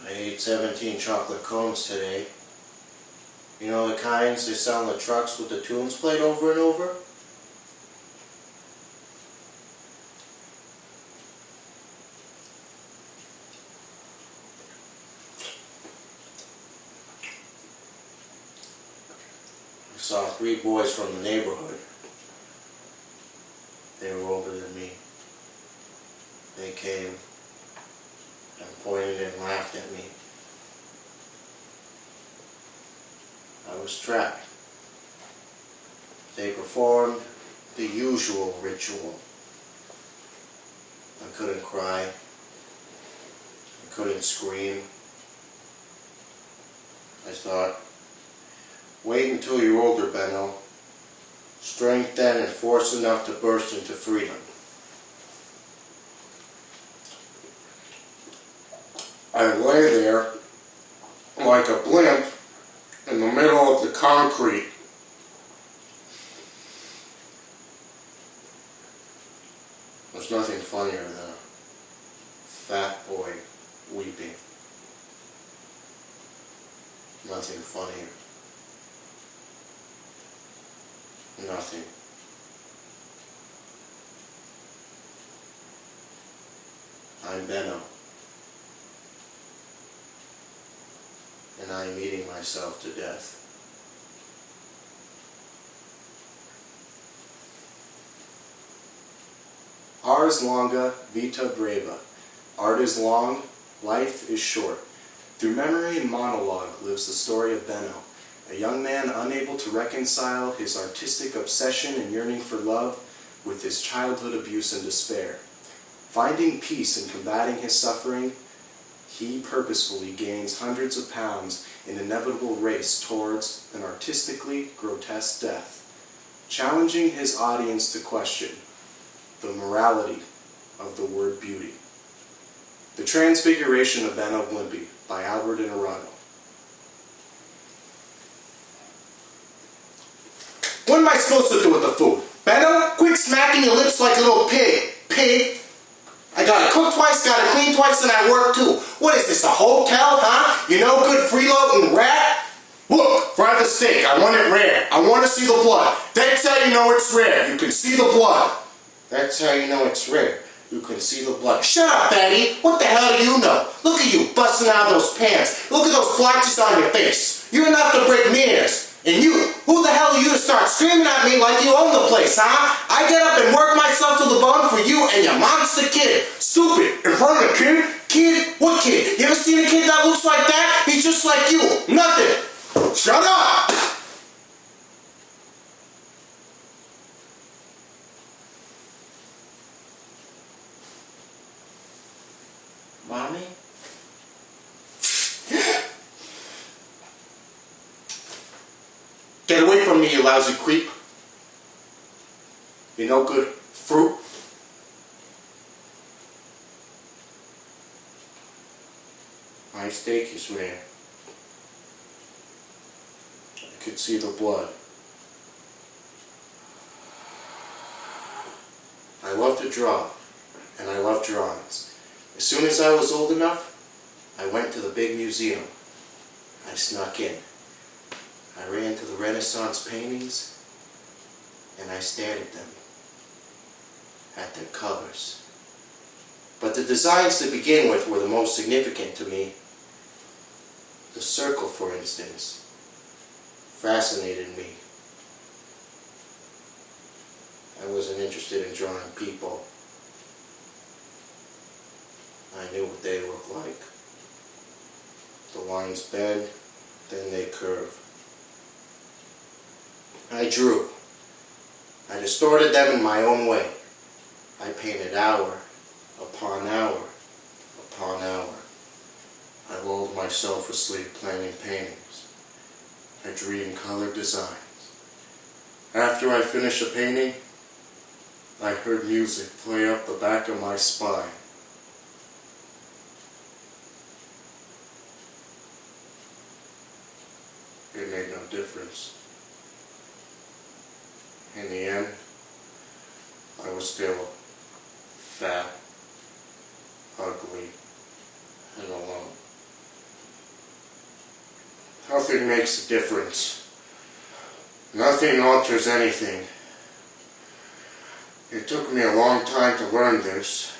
I ate 17 chocolate cones today. You know the kinds they sell in the trucks with the tunes played over and over? I saw 3 boys from the neighborhood. They were older than me. They came and pointed and laughed at me. I was trapped. They performed the usual ritual. I couldn't cry. I couldn't scream. I thought, wait until you're older, Benno. Strength then and force enough to burst into freedom. I lay there like a blimp in the middle of the concrete. There's nothing funnier than a fat boy weeping. Nothing funnier. Nothing. I'm Benno. And I am eating myself to death. Ars longa, vita breva. Art is long, life is short. Through memory and monologue lives the story of Benno, a young man unable to reconcile his artistic obsession and yearning for love with his childhood abuse and despair. Finding peace in combating his suffering, he purposefully gains hundreds of pounds in an inevitable race towards an artistically grotesque death, challenging his audience to question the morality of the word beauty. The Transfiguration of Benno Blimpie by Albert Inarano. What am I supposed to do with the food? Benno, quit smacking your lips like a little pig. Pig. I gotta cook twice, gotta clean twice, and I work too. What is this, a hotel, huh? You no good freeloading rat? Look, fry the steak. I want it rare. I want to see the blood. That's how you know it's rare. You can see the blood. That's how you know it's rare. You can see the blood. Shut up, fatty. What the hell do you know? Look at you busting out those pants. Look at those blotches on your face. You're enough to break mirrors. And you, who the hell are you to start screaming at me like you own the place, huh? I get up and work myself to the bone for you and your monster kid. Stupid. In front of the kid? Kid? What kid? You ever seen a kid that looks like that? He's just like you. Nothing. Shut up! Mommy? Get away from me, you lousy creep. You no good fruit. My steak is rare. I could see the blood. I love to draw, and I love drawings. As soon as I was old enough, I went to the big museum. I snuck in. I ran to the Renaissance paintings, and I stared at them, at their colors. But the designs to begin with were the most significant to me. The circle, for instance, fascinated me. I wasn't interested in drawing people. I knew what they looked like. The lines bend, then they curve. I drew. I distorted them in my own way. I painted hour upon hour upon hour. I lulled myself asleep planning paintings. I dreamed colored designs. After I finished a painting, I heard music play up the back of my spine. It made no difference. In the end, I was still fat, ugly, and alone. nothing makes a difference. Nothing alters anything. It took me a long time to learn this.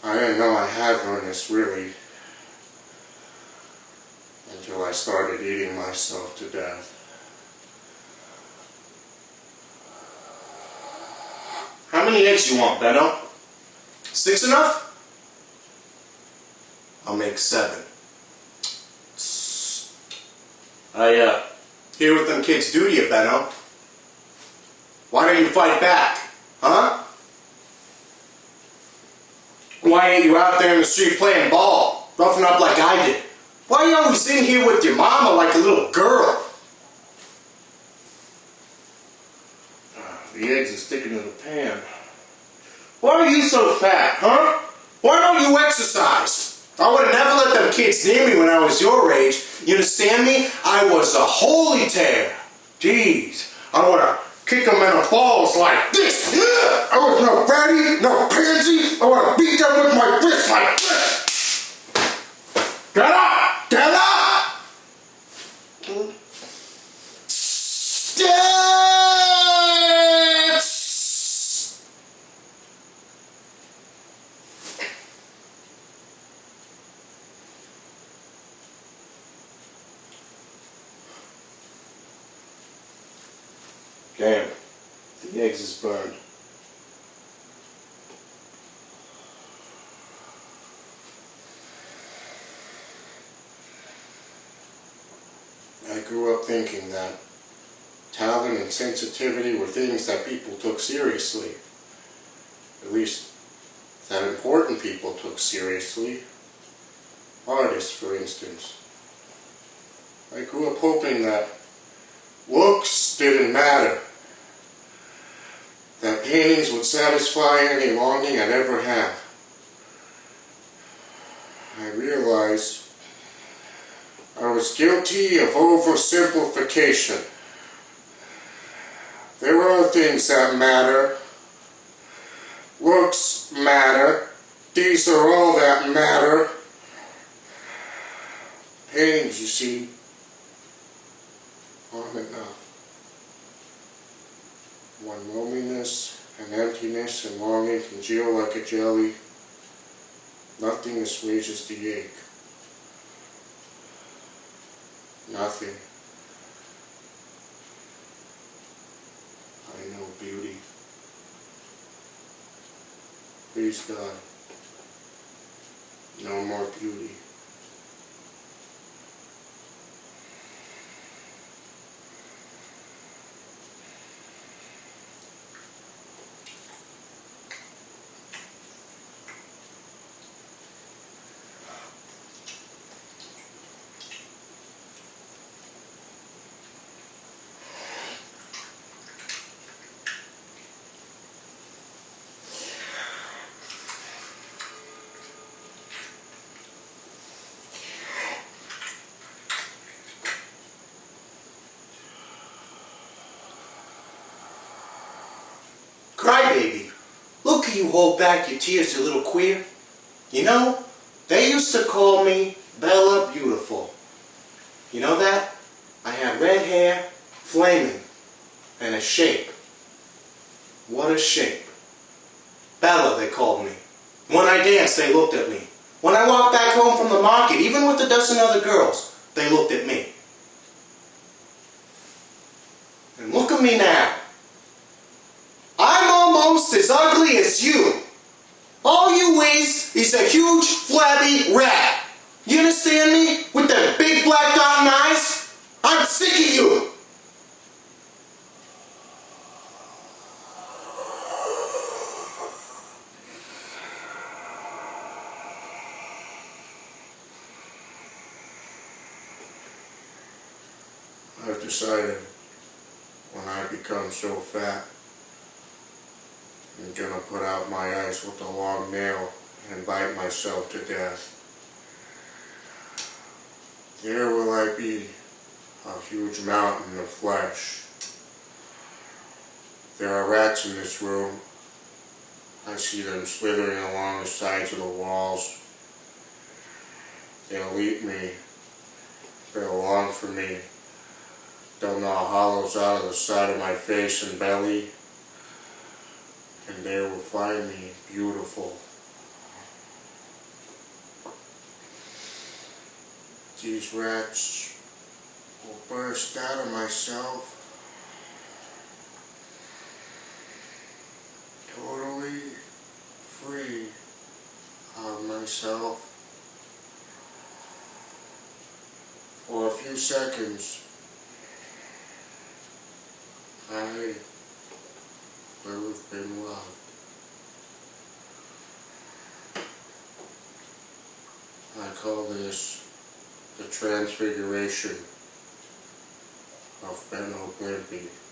I didn't know I had learned this really until I started eating myself to death. How many eggs you want, Benno? 6 enough? I'll make 7. I hear what them kids do to you, Benno. Why don't you fight back? Huh? Why ain't you out there in the street playing ball, roughing up like I did? Why are you always in here with your mama like a little girl? The eggs are sticking to the pan. Why are you so fat, huh? Why don't you exercise? I would have never let them kids near me when I was your age. You understand me? I was a holy tear. Jeez, I would have kicked them in the balls like this. I was no fatty, no pansy. I would have beat them with my fist like this. Get up! Get up! Damn, the eggs is burned. I grew up thinking that talent and sensitivity were things that people took seriously. At least, that important people took seriously. Artists, for instance. I grew up hoping that looks didn't matter. That paintings would satisfy any longing I'd ever have. I realized I was guilty of oversimplification. There are things that matter. Looks matter. These are all that matter. Paintings, you see, aren't enough. When loneliness and emptiness and longing congeal like a jelly, nothing assuages the ache. Nothing. I know beauty. Please God, no more beauty. Crybaby, look how you hold back your tears, you little queer. You know, they used to call me Bella Beautiful. You know that? I had red hair, flaming, and a shape. What a shape. Bella, they called me. When I danced, they looked at me. When I walked back home from the market, even with a dozen other girls, they looked at me. And look at me now. I'm almost as ugly as you. All you is a huge, flabby rat. You understand me? With them big black dotted eyes? I'm sick of you. I've decided when I become so fat, I'm gonna put out my eyes with a long nail and bite myself to death. There will I be, a huge mountain of flesh. There are rats in this room. I see them slithering along the sides of the walls. They'll eat me. They'll long for me. They'll gnaw hollows out of the side of my face and belly, and they will find me beautiful. These rats will burst out of myself totally free of myself for a few seconds. I will have been loved. I call this the transfiguration of Benno2.